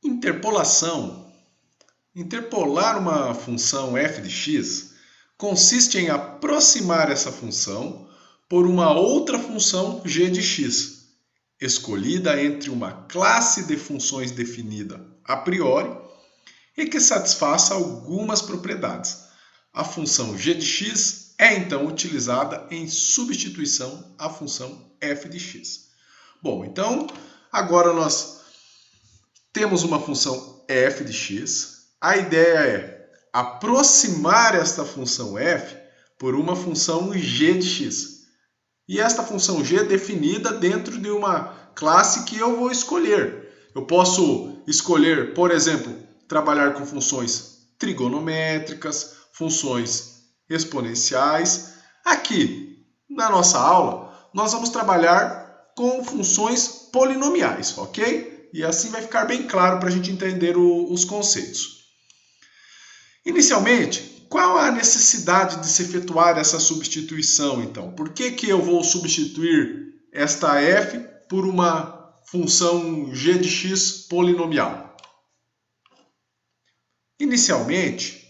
Interpolação. Interpolar uma função f de x consiste em aproximar essa função por uma outra função g de x, escolhida entre uma classe de funções definida a priori e que satisfaça algumas propriedades. A função g de x é então utilizada em substituição à função f de x. Bom, então agora nós temos uma função f de x. A ideia é aproximar esta função f por uma função g de x. E esta função g é definida dentro de uma classe que eu vou escolher. Eu posso escolher, por exemplo, trabalhar com funções trigonométricas, funções exponenciais. Aqui, na nossa aula, nós vamos trabalhar com funções polinomiais, ok? E assim vai ficar bem claro para a gente entender os conceitos. Inicialmente, qual a necessidade de se efetuar essa substituição, então? Por que eu vou substituir esta f por uma função g de x polinomial? Inicialmente,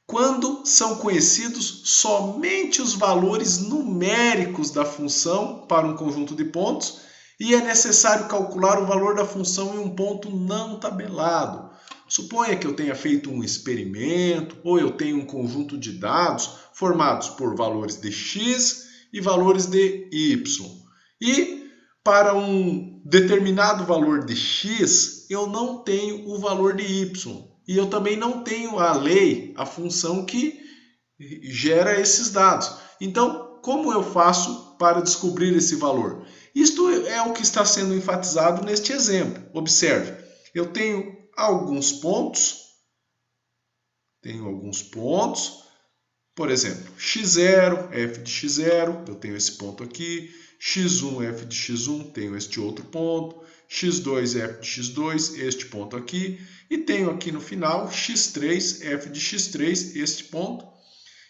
quando são conhecidos somente os valores numéricos da função para um conjunto de pontos, e é necessário calcular o valor da função em um ponto não tabelado. Suponha que eu tenha feito um experimento ou eu tenho um conjunto de dados formados por valores de x e valores de y. E para um determinado valor de x, eu não tenho o valor de y. E eu também não tenho a lei, a função que gera esses dados. Então, como eu faço para descobrir esse valor? Isto é o que está sendo enfatizado neste exemplo. Observe, eu tenho alguns pontos, por exemplo, x0, f de x0, eu tenho esse ponto aqui, x1, f de x1, tenho este outro ponto, x2, f de x2, este ponto aqui, e tenho aqui no final x3, f de x3, este ponto.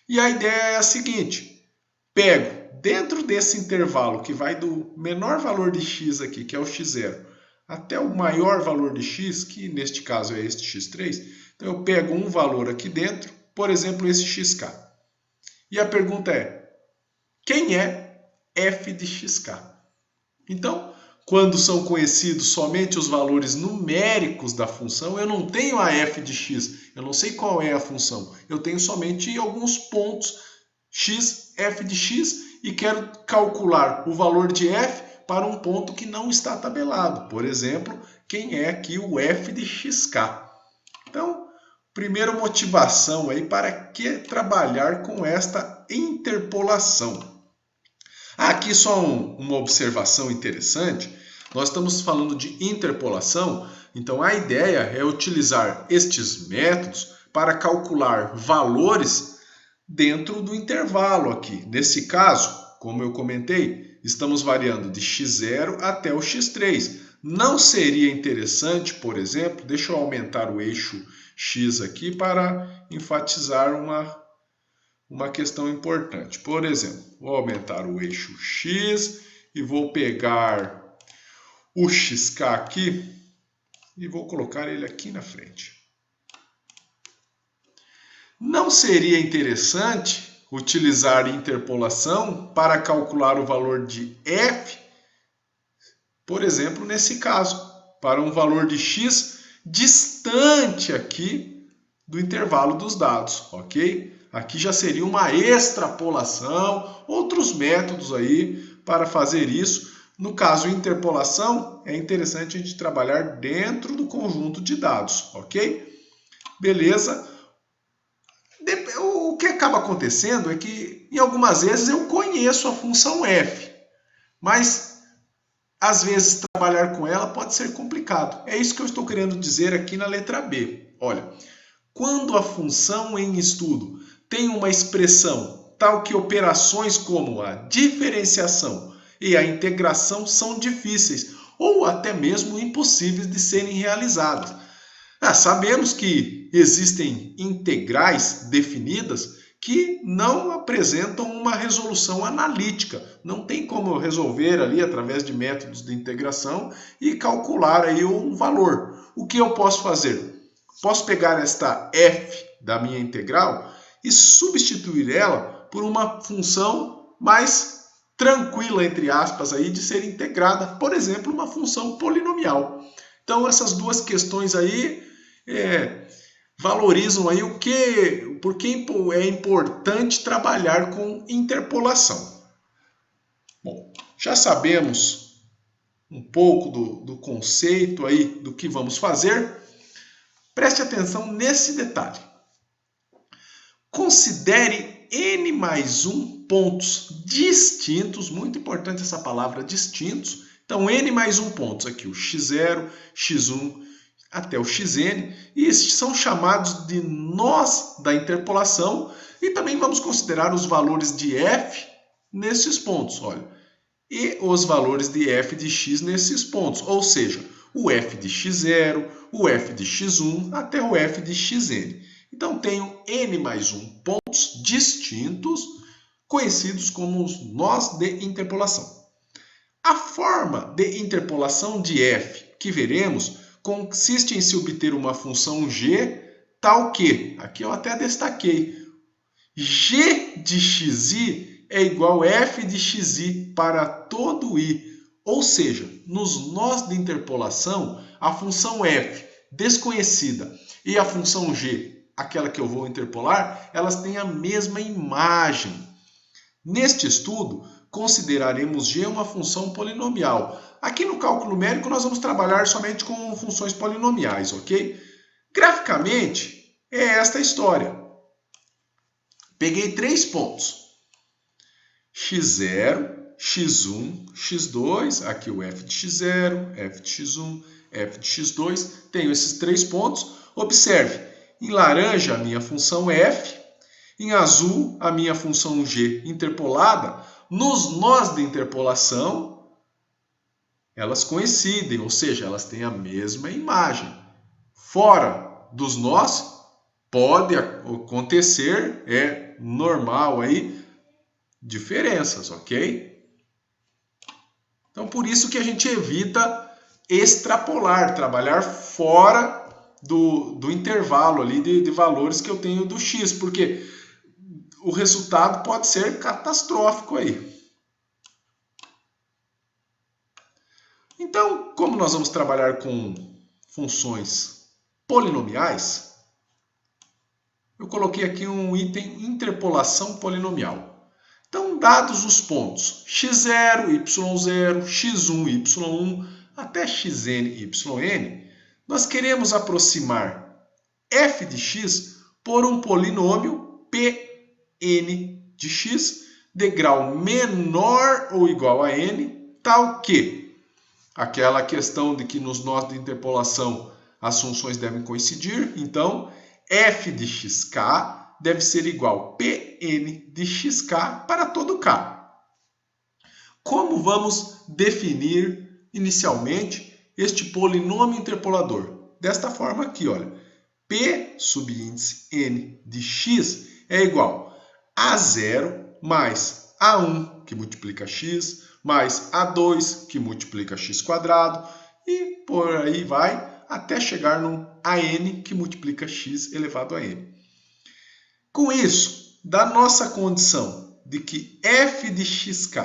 E a ideia é a seguinte, pego dentro desse intervalo que vai do menor valor de x aqui, que é o x0, até o maior valor de x, que neste caso é este x3, então eu pego um valor aqui dentro, por exemplo, esse xk. E a pergunta é, quem é f de xk? Então, quando são conhecidos somente os valores numéricos da função, eu não tenho a f de x, eu não sei qual é a função, eu tenho somente alguns pontos x, f de x, e quero calcular o valor de f para um ponto que não está tabelado. Por exemplo, quem é aqui o f de xk. Então, primeira motivação aí para que trabalhar com esta interpolação. Aqui só uma observação interessante. Nós estamos falando de interpolação, então a ideia é utilizar estes métodos para calcular valores dentro do intervalo aqui. Nesse caso, como eu comentei, estamos variando de x0 até o x3. Não seria interessante, por exemplo, deixa eu aumentar o eixo x aqui para enfatizar uma questão importante. Por exemplo, vou aumentar o eixo x e vou pegar o xk aqui e vou colocar ele aqui na frente. Não seria interessante utilizar interpolação para calcular o valor de f, por exemplo, nesse caso, para um valor de x distante aqui do intervalo dos dados, ok? Aqui já seria uma extrapolação, outros métodos aí para fazer isso. No caso interpolação, é interessante a gente trabalhar dentro do conjunto de dados, ok? Beleza? O que acaba acontecendo é que, em algumas vezes, eu conheço a função f, mas às vezes trabalhar com ela pode ser complicado. É isso que eu estou querendo dizer aqui na letra B. Olha, quando a função em estudo tem uma expressão tal que operações como a diferenciação e a integração são difíceis ou até mesmo impossíveis de serem realizadas. Sabemos que existem integrais definidas que não apresentam uma resolução analítica. Não tem como eu resolver ali através de métodos de integração e calcular aí um valor. O que eu posso fazer? Posso pegar esta f da minha integral e substituir ela por uma função mais tranquila, entre aspas, aí, de ser integrada, por exemplo, uma função polinomial. Então, essas duas questões aí valorizam aí por que é importante trabalhar com interpolação. Bom, já sabemos um pouco do conceito aí do que vamos fazer. Preste atenção nesse detalhe. Considere n mais 1 pontos distintos, muito importante essa palavra distintos. Então, n mais 1 pontos aqui, o x0, x1 até o xn, e estes são chamados de nós da interpolação, e também vamos considerar os valores de f nesses pontos, olha, e os valores de f de x nesses pontos, ou seja, o f de x0, o f de x1 até o f de xn. Então, tenho n mais 1 pontos distintos, conhecidos como os nós de interpolação. A forma de interpolação de f que veremos consiste em se obter uma função g tal que, aqui eu até destaquei, g de xi é igual a f de xi para todo i. Ou seja, nos nós de interpolação, a função f desconhecida e a função g, aquela que eu vou interpolar, elas têm a mesma imagem. Neste estudo, consideraremos g uma função polinomial. Aqui no cálculo numérico nós vamos trabalhar somente com funções polinomiais, ok? Graficamente, é esta a história. Peguei 3 pontos. x0, x1, x2, aqui o f de x0, f de x1, f de x2. Tenho esses 3 pontos. Observe, em laranja a minha função f, em azul a minha função g interpolada. Nos nós de interpolação, elas coincidem, ou seja, elas têm a mesma imagem. Fora dos nós, pode acontecer, é normal aí, diferenças, ok? Então, por isso que a gente evita extrapolar, trabalhar fora do intervalo ali de valores que eu tenho do x, porque o resultado pode ser catastrófico aí. Então, como nós vamos trabalhar com funções polinomiais, eu coloquei aqui um item interpolação polinomial. Então, dados os pontos x0, y0, x1, y1, até xn, yn, nós queremos aproximar f de x por um polinômio Pn de x de grau menor ou igual a n, tal que aquela questão de que nos nós de interpolação as funções devem coincidir, então f de xk deve ser igual a Pn de xk para todo k. Como vamos definir inicialmente este polinômio interpolador? Desta forma aqui, olha, P subíndice n de x é igual a 0 mais a1 que multiplica x, mais a2 que multiplica x quadrado, e por aí vai até chegar no an que multiplica x elevado a n. Com isso, da nossa condição de que f de xk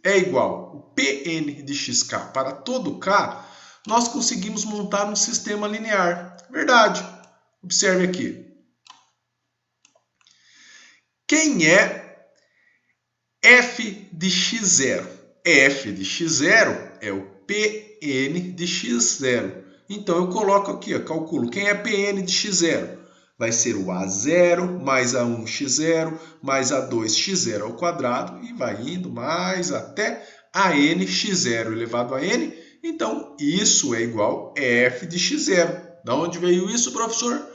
é igual a Pn de xk para todo k, nós conseguimos montar um sistema linear. Verdade. Observe aqui. Quem é f de x0? F de x0 é o Pn de x0. Então, eu coloco aqui, calculo. Quem é Pn de x0? Vai ser o A0 mais A1x0 mais A2x0 ao quadrado e vai indo mais até a n x0 elevado a n. Então, isso é igual a f de x0. Da onde veio isso, professor?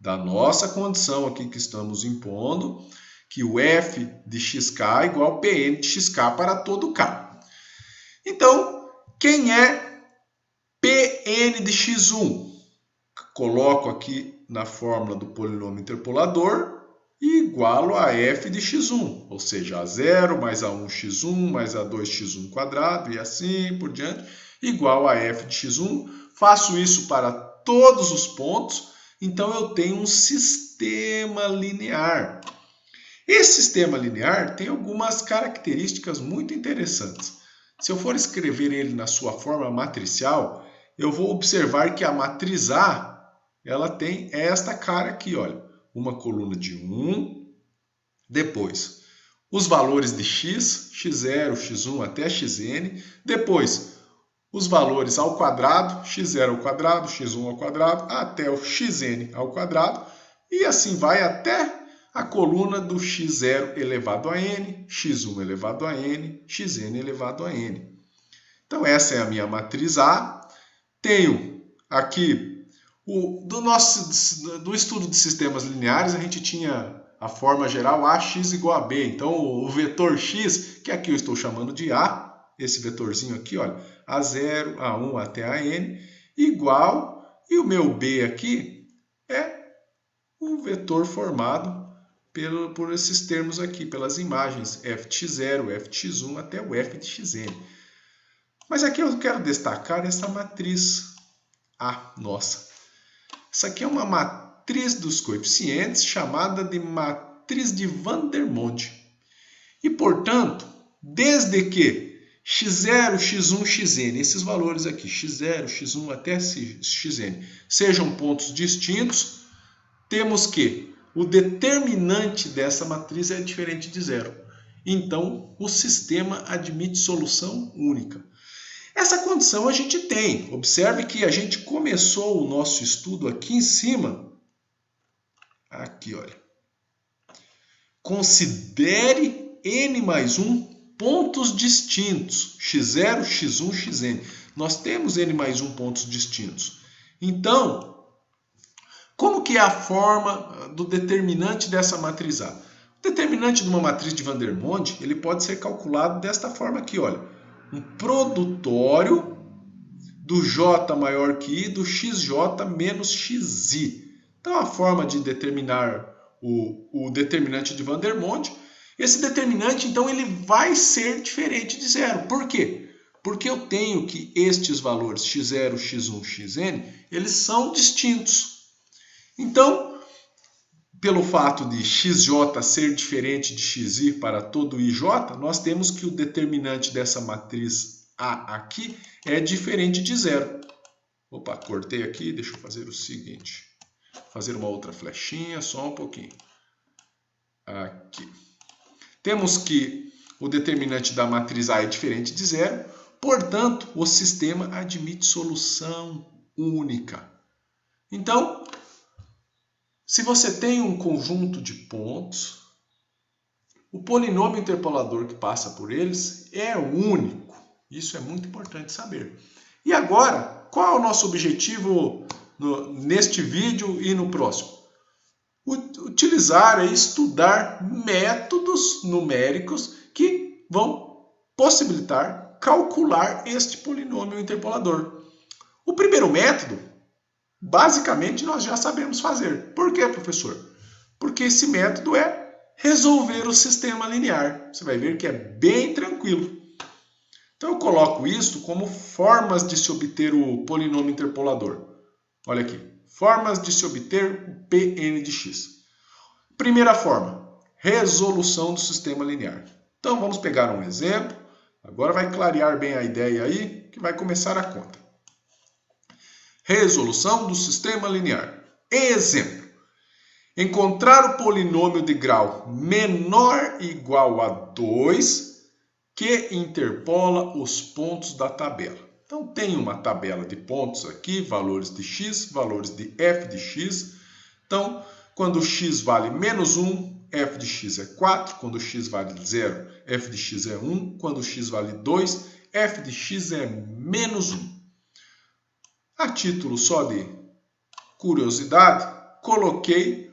Da nossa condição aqui que estamos impondo, que o f de xk é igual a Pn de xk para todo k. Então, quem é Pn de x1? Coloco aqui na fórmula do polinômio interpolador e igualo a f de x1, ou seja, a0 mais a1x1 mais a2x1 quadrado e assim por diante, igual a f de x1. Faço isso para todos os pontos, então eu tenho um sistema linear. Esse sistema linear tem algumas características muito interessantes. Se eu for escrever ele na sua forma matricial, eu vou observar que a matriz A ela tem esta cara aqui, olha, uma coluna de 1, depois os valores de x, x0, x1 até xn, depois os valores ao quadrado, x0 ao quadrado, x1 ao quadrado, até o xn ao quadrado, e assim vai até a coluna do x0 elevado a n, x1 elevado a n, xn elevado a n. Então essa é a minha matriz A. Tenho aqui, do estudo de sistemas lineares, a gente tinha a forma geral AX igual a B. Então o vetor x, que aqui eu estou chamando de A, esse vetorzinho aqui, olha, A0, A1 até a n, igual, e o meu B aqui é o vetor formado por esses termos aqui, pelas imagens f de x0, f de x1 até o f de xn. Mas aqui eu quero destacar essa matriz A, nossa. Essa aqui é uma matriz dos coeficientes chamada de matriz de Vandermonde. E, portanto, desde que x0, x1, xn, esses valores aqui, x0, x1 até xn, sejam pontos distintos, temos que o determinante dessa matriz é diferente de zero. Então, o sistema admite solução única. Essa condição a gente tem. Observe que a gente começou o nosso estudo aqui em cima. Aqui, olha. Considere n mais 1 pontos distintos. x0, x1, xn. Nós temos n mais 1 pontos distintos. Então, como que é a forma do determinante dessa matriz A? O determinante de uma matriz de Vandermonde, ele pode ser calculado desta forma aqui, olha. Um produtório do J maior que I do XJ menos XI. Então, a forma de determinar o determinante de Vandermonde, esse determinante, então, ele vai ser diferente de zero. Por quê? Porque eu tenho que estes valores x0, x1, xn, eles são distintos. Então, pelo fato de xj ser diferente de xi para todo ij, nós temos que o determinante dessa matriz A aqui é diferente de zero. Opa, cortei aqui, deixa eu fazer o seguinte. Fazer uma outra flechinha, só um pouquinho. Aqui. Temos que o determinante da matriz A é diferente de zero, portanto, o sistema admite solução única. Então, se você tem um conjunto de pontos, o polinômio interpolador que passa por eles é único. Isso é muito importante saber. E agora, qual é o nosso objetivo neste vídeo e no próximo? Utilizar e estudar métodos numéricos que vão possibilitar calcular este polinômio interpolador. O primeiro método, basicamente, nós já sabemos fazer. Por quê, professor? Porque esse método é resolver o sistema linear. Você vai ver que é bem tranquilo. Então, eu coloco isto como formas de se obter o polinômio interpolador. Olha aqui. Formas de se obter o Pn de x. Primeira forma, resolução do sistema linear. Então, vamos pegar um exemplo. Agora vai clarear bem a ideia aí, que vai começar a conta. Resolução do sistema linear. Exemplo. Encontrar o polinômio de grau menor ou igual a 2 que interpola os pontos da tabela. Então, tem uma tabela de pontos aqui, valores de x, valores de f de x. Então, quando x vale menos 1, f de x é 4, quando x vale 0, f de x é 1, quando x vale 2, f de x é menos 1. A título só de curiosidade, coloquei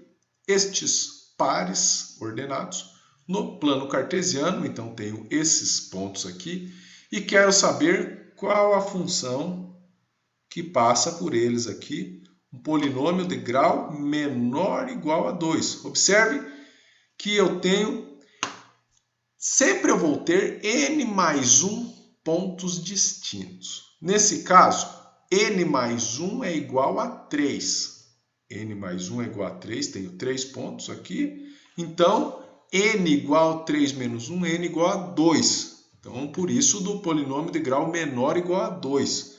estes pares ordenados no plano cartesiano, então tenho esses pontos aqui, e quero saber qual a função que passa por eles aqui, um polinômio de grau menor ou igual a 2. Observe que eu tenho, sempre eu vou ter n mais 1 pontos distintos. Nesse caso, n mais 1 é igual a 3. n mais 1 é igual a 3, tenho 3 pontos aqui. Então, n igual a 3 menos 1, n igual a 2. Então, por isso, do polinômio de grau menor ou igual a 2.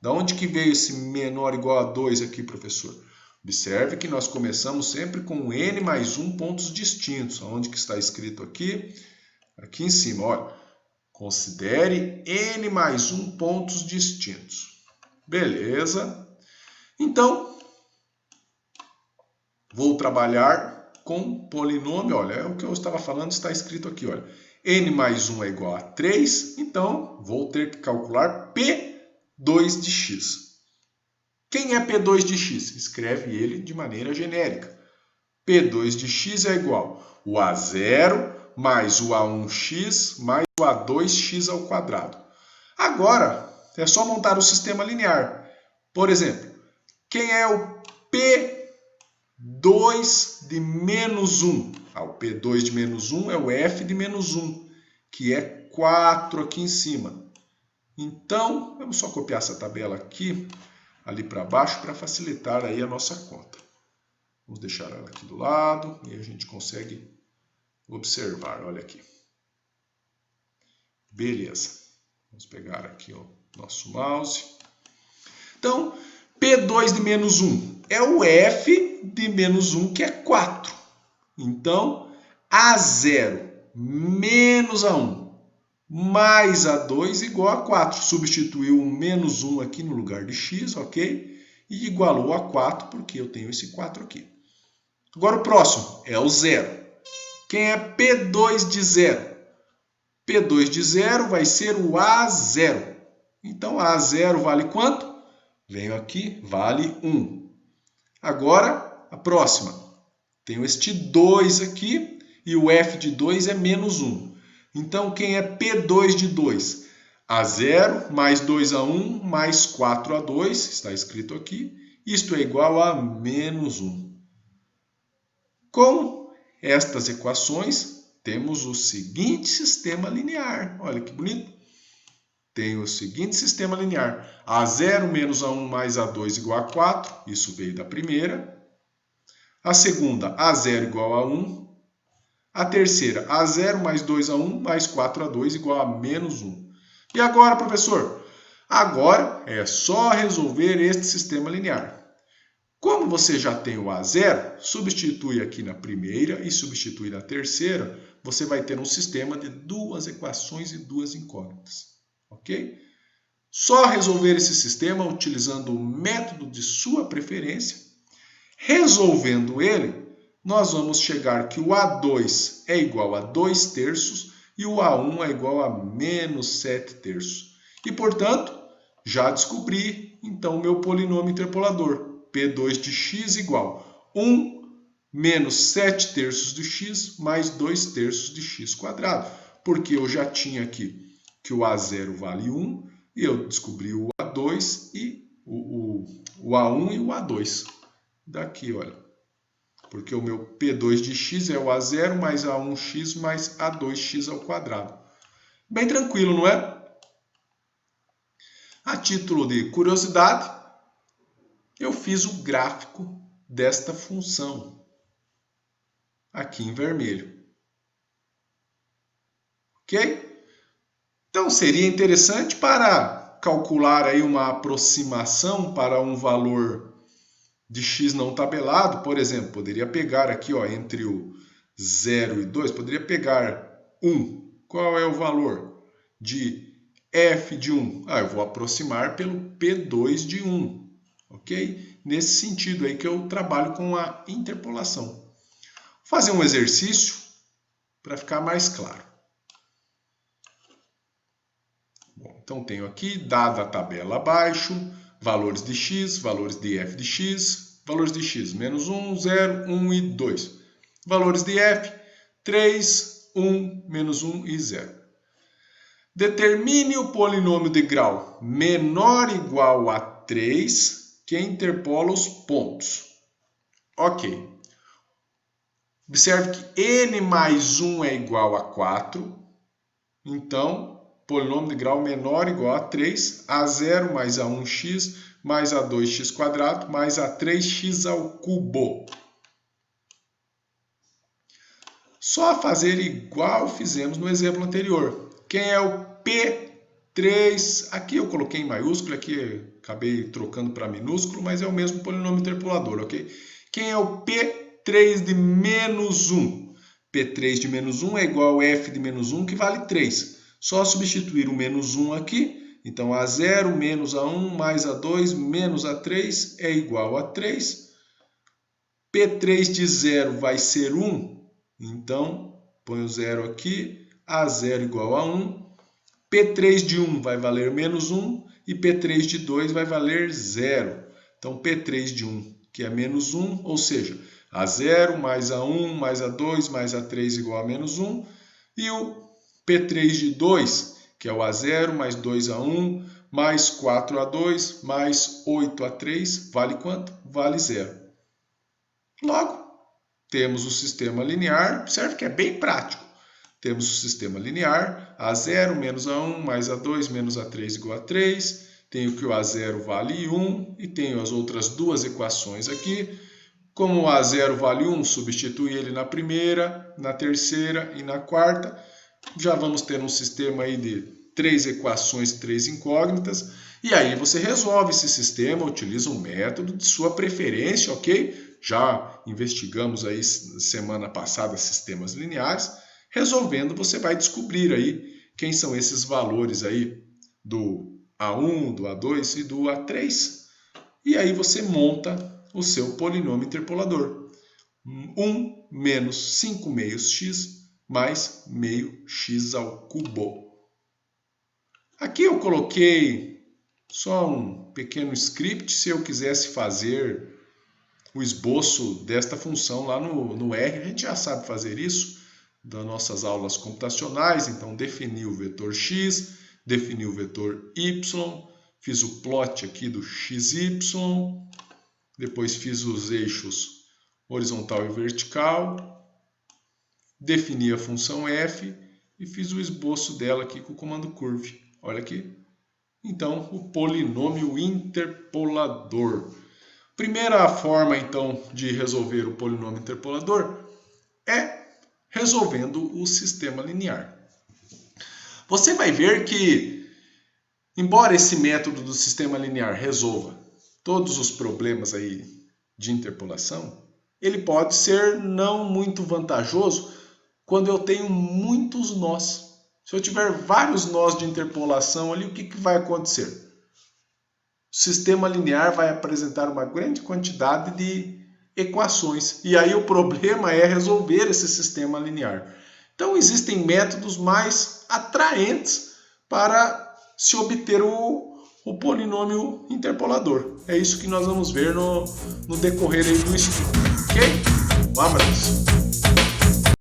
Da onde que veio esse menor ou igual a 2 aqui, professor? Observe que nós começamos sempre com n mais 1 pontos distintos. Onde que está escrito aqui? Aqui em cima, olha. Considere n mais 1 pontos distintos. Beleza. Então, vou trabalhar com polinômio. Olha, é o que eu estava falando, está escrito aqui. Olha. N mais 1 é igual a 3. Então, vou ter que calcular P2 de x. Quem é P2 de x? Escreve ele de maneira genérica. P2 de x é igual o A0 mais o A1x mais o A2x ao quadrado. Agora, é só montar o sistema linear. Por exemplo, quem é o P2 de menos 1? O P2 de menos 1 é o F de menos 1, que é 4 aqui em cima. Então, vamos só copiar essa tabela aqui, ali para baixo, para facilitar aí a nossa conta. Vamos deixar ela aqui do lado e a gente consegue observar. Olha aqui. Beleza. Vamos pegar aqui o nosso mouse. Então, P2 de menos 1 é o F de menos 1, que é 4. Então, A0 menos A1 mais A2 igual a 4. Substituiu o menos 1 aqui no lugar de x, ok? E igualou a 4, porque eu tenho esse 4 aqui. Agora o próximo é o 0. Quem é P2 de 0? P2 de 0 vai ser o A0. Então, A0 vale quanto? Venho aqui, vale 1. Agora, a próxima. Tenho este 2 aqui e o F de 2 é menos 1. Então, quem é P2 de 2? A0 mais 2A1 mais 4A2, está escrito aqui. Isto é igual a menos 1. Com estas equações, temos o seguinte sistema linear. Olha que bonito. Tem o seguinte sistema linear. A0 menos A1 mais A2 igual a 4. Isso veio da primeira. A segunda, A0 igual a 1. A terceira, A0 mais 2A1 mais 4A2 igual a menos 1. E agora, professor? Agora é só resolver este sistema linear. Como você já tem o A0, substitui aqui na primeira e substitui na terceira, você vai ter um sistema de duas equações e duas incógnitas. Ok? Só resolver esse sistema utilizando o método de sua preferência. Resolvendo ele, nós vamos chegar que o A2 é igual a 2 terços e o A1 é igual a menos 7 terços. E, portanto, já descobri, então, o meu polinômio interpolador. P2 de x igual 1 menos 7 terços de x mais 2 terços de x quadrado. Porque eu já tinha aqui que o A0 vale 1 e eu descobri o A2 e o A1 e o A2. Daqui, olha. Porque o meu P2 de x é o A0 mais A1x mais A2x ao quadrado. Bem tranquilo, não é? A título de curiosidade, eu fiz o gráfico desta função aqui em vermelho. Ok? Então, seria interessante para calcular aí uma aproximação para um valor de x não tabelado, por exemplo, poderia pegar aqui, ó, entre o 0 e 2, poderia pegar 1. Qual é o valor de f de 1? Eu vou aproximar pelo P2 de 1. Ok? Nesse sentido aí que eu trabalho com a interpolação. fazer um exercício para ficar mais claro. Bom, então tenho aqui, dada a tabela abaixo, valores de x, valores de f de x, valores de x, menos 1, 0, 1 e 2. Valores de f, 3, 1, menos 1 e 0. Determine o polinômio de grau menor ou igual a 3 que interpola os pontos. Ok. Observe que n mais 1 é igual a 4. Então, polinômio de grau menor ou igual a 3, a0 mais a1x mais a2x² mais a3x ao cubo. Só fazer igual fizemos no exemplo anterior. Quem é o P3? Aqui eu coloquei em maiúsculo, aqui acabei trocando para minúsculo, mas é o mesmo polinômio interpolador, ok? Quem é o P3 de menos 1? P3 de menos 1 é igual a f de menos 1, que vale 3. Só substituir o menos 1 aqui. Então, a0 menos a1 mais a2 menos a3 é igual a 3. P3 de 0 vai ser 1. Então, põe o 0 aqui. A0 igual a 1. P3 de 1 vai valer menos 1. E P3 de 2 vai valer 0. Então, P3 de 1, que é menos 1, ou seja, a0 mais a1 mais a2 mais a3 igual a menos 1. E o P3 de 2, que é o a0 mais 2a1 mais 4a2 mais 8a3, vale quanto? Vale 0. Logo, temos o sistema linear, observe que é bem prático. Temos o sistema linear, a0 menos a1 mais a2 menos a3 igual a 3. Tenho que o a0 vale 1 e tenho as outras duas equações aqui. Como o a0 vale 1, substitui ele na primeira, na terceira e na quarta. Já vamos ter um sistema aí de 3 equações e 3 incógnitas. E aí você resolve esse sistema, utiliza um método de sua preferência, ok? Já investigamos aí semana passada sistemas lineares. Resolvendo, você vai descobrir aí quem são esses valores aí do A1, do A2 e do A3. E aí você monta o seu polinômio interpolador. 1 menos 5 meios x mais meio x ao cubo. Aqui eu coloquei só um pequeno script se eu quisesse fazer o esboço desta função lá no R. A gente já sabe fazer isso das nossas aulas computacionais. Então, defini o vetor x, defini o vetor y, fiz o plot aqui do xy, depois fiz os eixos horizontal e vertical, defini a função f e fiz o esboço dela aqui com o comando curve. Olha aqui. Então, o polinômio interpolador. Primeira forma, então, de resolver o polinômio interpolador é resolvendo o sistema linear. Você vai ver que, embora esse método do sistema linear resolva todos os problemas aí de interpolação, ele pode ser não muito vantajoso quando eu tenho muitos nós. Se eu tiver vários nós de interpolação ali, o que vai acontecer? O sistema linear vai apresentar uma grande quantidade de equações. E aí o problema é resolver esse sistema linear. Então existem métodos mais atraentes para se obter o polinômio interpolador. É isso que nós vamos ver no decorrer aí do estudo. Ok? Um abraço.